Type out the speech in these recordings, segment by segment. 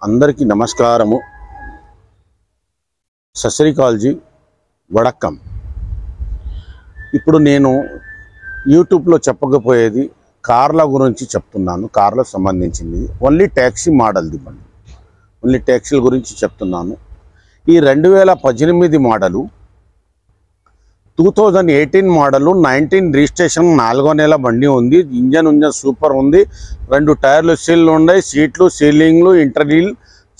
అందరికీ నమస్కారము. సత్ శ్రీ అకాల్ జీ, వడక్కం. ఇప్పుడు నేను యూట్యూబ్లో చెప్పకపోయేది కార్ల గురించి చెప్తున్నాను. కార్లకు సంబంధించింది ఓన్లీ ట్యాక్సీ మోడల్ది బండి, ఓన్లీ ట్యాక్సీల గురించి చెప్తున్నాను. ఈ 2018 మోడలు, 2018 మోడలు, 19 రిజిస్ట్రేషన్, 4వ నెల బండి ఉంది. ఇంజన్ సూపర్ ఉంది. 2 టైర్లు సీల్ ఉన్నాయి. సీట్లు, సీలింగ్లు, ఇంటర్వ్యూల్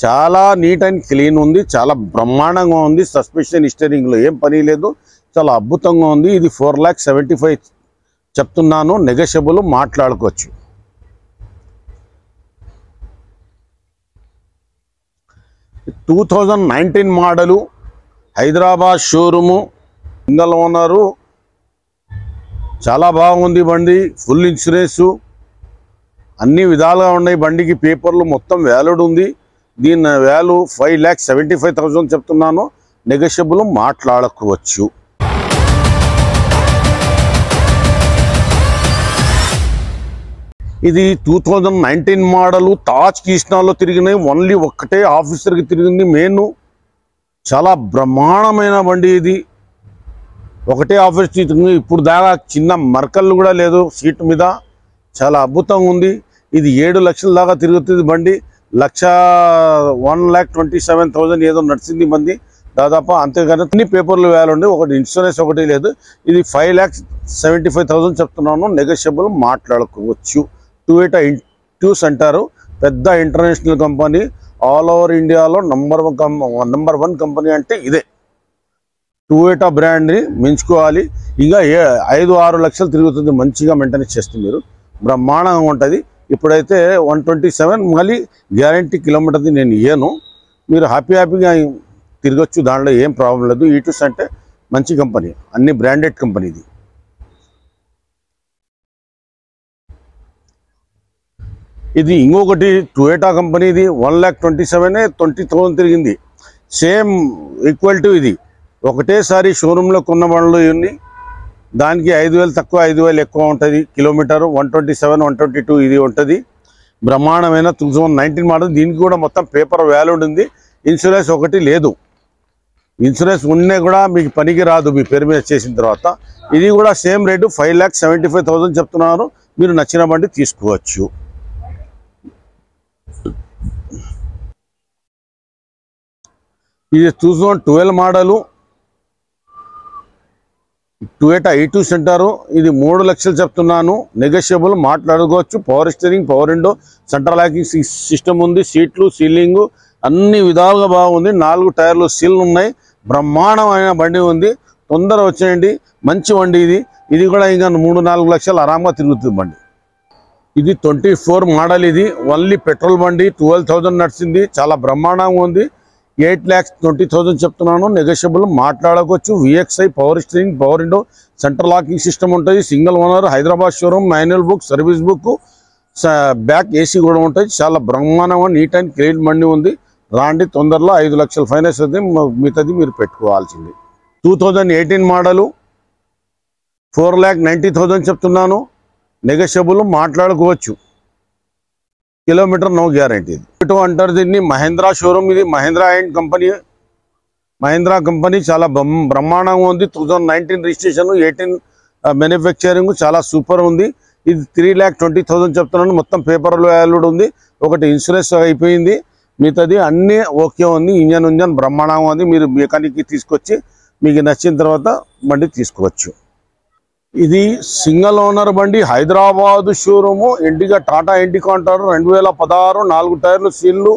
చాలా నీట్ అండ్ క్లీన్ ఉంది. చాలా బ్రహ్మాండంగా ఉంది. సస్పెన్షన్, స్టీరింగ్లో ఏం పని లేదు. చాలా అద్భుతంగా ఉంది. ఇది 4,75,000 చెప్తున్నాను. నెగోషియబుల్, మాట్లాడుకోవచ్చు. ఈ 2019 model, Hyderabad showroom, single owner, చాలా బాగుంది బండి. ఫుల్ ఇన్సూరెన్సు, అన్ని విధాలుగా ఉన్నాయి. బండికి పేపర్లు మొత్తం వ్యాలిడ్ ఉంది. దీని వాల్యూ 5,75,000 చెప్తున్నాను. నెగోషియబుల్, మాట్లాడుకోవచ్చు. ఇది 2019 మోడలు. తాజ్ కృష్ణాలో తిరిగినాయి. ఓన్లీ ఒక్కటే ఆఫీసర్కి తిరిగింది మెయిన్. చాలా బ్రహ్మాండమైన బండి ఇది. ఒకటే ఆఫీస్ తిరిగింది. ఇప్పుడు దాకా చిన్న మరకళ్ళు కూడా లేదు సీట్ మీద. చాలా అద్భుతంగా ఉంది. ఇది 7 లక్షల దాకా తిరుగుతుంది బండి. 1,27,000 ఏదో నడిచింది బండి దాదాపు. అంతేగాని అన్ని పేపర్లు వాల్యూ ఉంది. ఒకటి ఇన్సూరెన్స్ ఒకటి లేదు. ఇది 5,75,000 చెప్తున్నాను. నెగోషియబుల్, మాట్లాడుకోవచ్చు. టొయోటా ఇంట్యూస్ అంటారు. పెద్ద ఇంటర్నేషనల్ కంపెనీ. ఆల్ ఓవర్ ఇండియాలో నంబర్ 1 కంపెనీ అంటే ఇదే. టొయోటా బ్రాండ్ని మించుకోవాలి. ఇంకా 5-6 లక్షలు తిరుగుతుంది. మంచిగా మెయింటెనెన్స్ చేస్తే మీరు బ్రహ్మాండంగా ఉంటుంది. ఇప్పుడైతే 127 మళ్ళీ గ్యారంటీ కిలోమీటర్ది నేను ఇయ్యను. మీరు హ్యాపీగా తిరగచ్చు. దాంట్లో ఏం ప్రాబ్లం లేదు. ఈటూస్ అంటే మంచి కంపెనీ, అన్ని బ్రాండెడ్ కంపెనీ ఇది. ఇది ఇంకొకటి టొయోటా కంపెనీది. 1,27,20,000 తిరిగింది. సేమ్ ఈక్వల్ టు ఇది. ఒకటేసారి షోరూంలో కొన్న బండ్లు ఇవన్నీ. దానికి 5,000 తక్కువ, 5,000 ఎక్కువ ఉంటుంది కిలోమీటరు. 127, 122 ఇది ఉంటుంది. బ్రహ్మాండమైన 2019 మోడల్. దీనికి కూడా మొత్తం పేపర్ వ్యాలిడ్ ఉంది. ఇన్సూరెన్స్ ఒకటి లేదు. ఇన్సూరెన్స్ ఉన్నా కూడా మీకు పనికి రాదు మీ పేరు మీద చేసిన తర్వాత. ఇది కూడా సేమ్ రేటు 5,75,000 చెప్తున్నారు. మీరు నచ్చిన బండి తీసుకోవచ్చు. ఇది 2012 మోడలు, టొయోటా ఈటూస్ అంటారు. ఇది 3 లక్షలు చెప్తున్నాను. నెగోషియబుల్, మాట్లాడుకోవచ్చు. Power steering, power window, central locking system ఉంది. సీట్లు, సీలింగు అన్ని విధాలుగా బాగుంది. 4 టైర్లు సీల్ ఉన్నాయి. బ్రహ్మాండమైన బండి ఉంది. తొందర వచ్చేయండి. మంచి బండి ఇది. ఇది కూడా ఇంకా 3-4 లక్షలు ఆరాంగా తిరుగుతుంది బండి. ఇది 24 మోడల్. ఇది ఓన్లీ పెట్రోల్ బండి. 12,000 నడిచింది. చాలా బ్రహ్మాండంగా ఉంది. 8,20,000 చెప్తున్నాను. నెగోషియబుల్, మాట్లాడుకోవచ్చు. VXI, power steering, power window, central locking system ఉంటుంది. Single owner, Hyderabad showroom, manual book, service book, back AC కూడా ఉంటుంది. చాలా బ్రహ్మాండంగా నీట్ అండ్ క్లీన్ బండి ఉంది. రాండి, తొందరలో 5 లక్షల ఫైనాన్స్ అయితే మిగతాది మీరు పెట్టుకోవాల్సింది. 2018 మోడలు, 4,90,000 చెప్తున్నాను. నెగోషియబుల్, మాట్లాడుకోవచ్చు. Kilometre no guarantee. ఇటు అంటారు దీన్ని. మహేంద్రా షోరూమ్. ఇది Mahindra and company. Mahindra company చాలా బ్రహ్మాండంగా ఉంది. 2019 రిజిస్ట్రేషన్, 18 మ్యానుఫ్యాక్చరింగ్. చాలా సూపర్ ఉంది. ఇది 3,20,000 చెప్తున్నాను. మొత్తం పేపర్లు వాల్యూడ్ ఉంది. ఒకటి ఇన్సూరెన్స్ అయిపోయింది. మిగతాది అన్నీ ఓకే ఉంది. ఇంజన్ బ్రహ్మాండంగా ఉంది. మీరు మెకానిక్కి తీసుకొచ్చి మీకు నచ్చిన తర్వాత బండి తీసుకోవచ్చు. ఇది సింగిల్ ఓనర్ బండి. హైదరాబాద్ షోరూము. ఇండిగా టాటా ఇండికా అంటారు. 2016, 4 టైర్లు సీళ్ళు,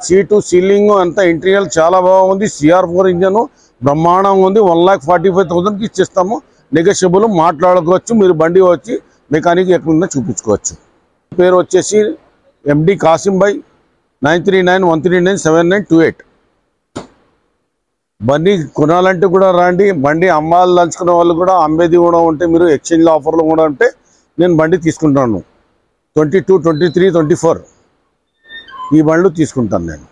సీటు, సీలింగ్ అంతా ఇంటీరియర్ చాలా బాగుంది. CR4 ఇంజను బ్రహ్మాండంగా ఉంది. 1,45,000కి ఇచ్చేస్తాము. నెగోషియబుల్, మాట్లాడుకోవచ్చు. మీరు బండి వచ్చి మెకానిక్ ఎక్కడున్నా చూపించుకోవచ్చు. పేరు వచ్చేసి MD కాసిం భాయ్. 9391397928. బండి కొనాలంటే కూడా రండి. బండి అమ్మాలు దంచుకునే వాళ్ళు కూడా, అమ్మేది కూడా ఉంటే, మీరు ఎక్స్చేంజ్ ఆఫర్లు కూడా ఉంటే నేను బండి తీసుకుంటాను. 22, 23, 24 ఈ బండ్లు తీసుకుంటాను నేను.